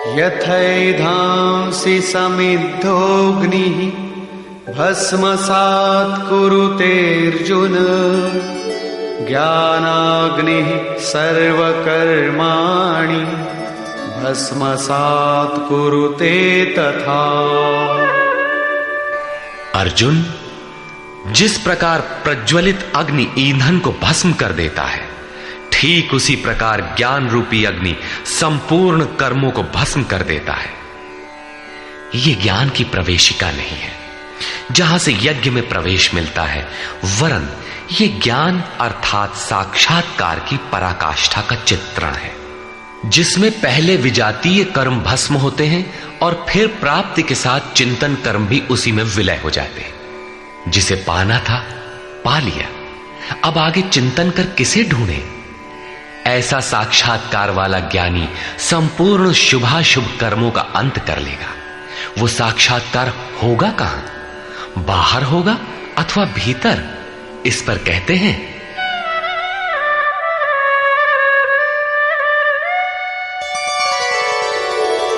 यथैधांसि समिद्धोऽग्निः भस्मसात् कुरुतेऽर्जुन ज्ञानाग्निः सर्वकर्माणि भस्मसात् कुरुते तथा। अर्जुन, जिस प्रकार प्रज्वलित अग्नि ईंधन को भस्म कर देता है, ठीक उसी प्रकार ज्ञान रूपी अग्नि संपूर्ण कर्मों को भस्म कर देता है। यह ज्ञान की प्रवेशिका नहीं है जहां से यज्ञ में प्रवेश मिलता है, वरन यह ज्ञान अर्थात साक्षात्कार की पराकाष्ठा का चित्रण है, जिसमें पहले विजातीय कर्म भस्म होते हैं और फिर प्राप्ति के साथ चिंतन कर्म भी उसी में विलय हो जाते हैं। जिसे पाना था पा लिया, अब आगे चिंतन कर किसे ढूंढे? ऐसा साक्षात्कार वाला ज्ञानी संपूर्ण शुभाशुभ कर्मों का अंत कर लेगा। वो साक्षात्कार होगा कहां? बाहर होगा अथवा भीतर? इस पर कहते हैं,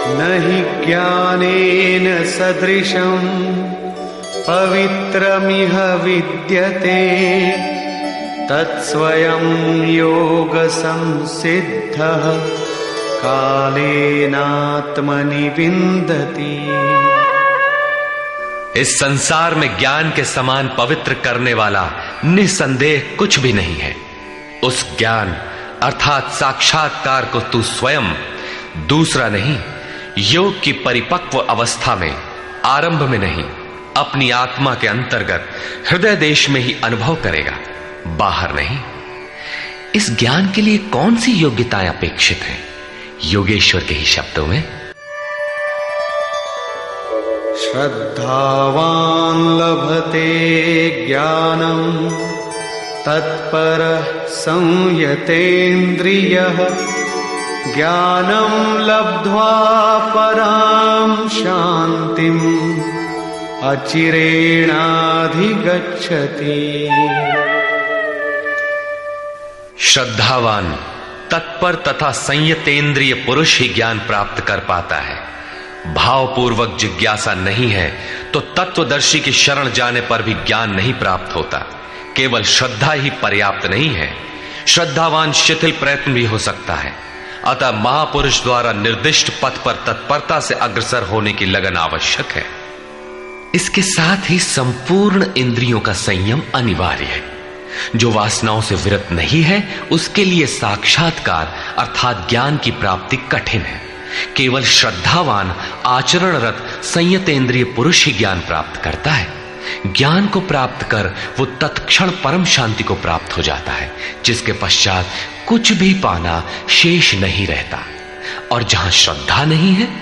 नहि ज्ञानेन सदृशं पवित्रमिह विद्यते तत्स्वयं योग संसिद्धः कालेनात्मनि विन्दति। इस संसार में ज्ञान के समान पवित्र करने वाला निसंदेह कुछ भी नहीं है। उस ज्ञान अर्थात साक्षात्कार को तू स्वयं, दूसरा नहीं, योग की परिपक्व अवस्था में, आरंभ में नहीं, अपनी आत्मा के अंतर्गत हृदय देश में ही अनुभव करेगा, बाहर नहीं। इस ज्ञान के लिए कौन सी योग्यताएं अपेक्षित हैं? योगेश्वर के ही शब्दों में, श्रद्धावान् लभते ज्ञानं तत्परः संयतेन्द्रियः ज्ञानं लब्ध्वा परां शान्तिम् अचिरेणाधिगच्छति। श्रद्धावान, तत्पर तथा संयतेंद्रिय पुरुष ही ज्ञान प्राप्त कर पाता है। भावपूर्वक जिज्ञासा नहीं है तो तत्वदर्शी की शरण जाने पर भी ज्ञान नहीं प्राप्त होता। केवल श्रद्धा ही पर्याप्त नहीं है। श्रद्धावान शिथिल प्रयत्न भी हो सकता है। अतः महापुरुष द्वारा निर्दिष्ट पथ पर तत्परता से अग्रसर होने की लगन आवश्यक है। इसके साथ ही संपूर्ण इंद्रियों का संयम अनिवार्य है। जो वासनाओं से विरत नहीं है उसके लिए साक्षात्कार अर्थात ज्ञान की प्राप्ति कठिन है। केवल श्रद्धावान आचरणरत संयतेंद्रिय पुरुष ही ज्ञान प्राप्त करता है। ज्ञान को प्राप्त कर वो तत्क्षण परम शांति को प्राप्त हो जाता है, जिसके पश्चात कुछ भी पाना शेष नहीं रहता। और जहां श्रद्धा नहीं है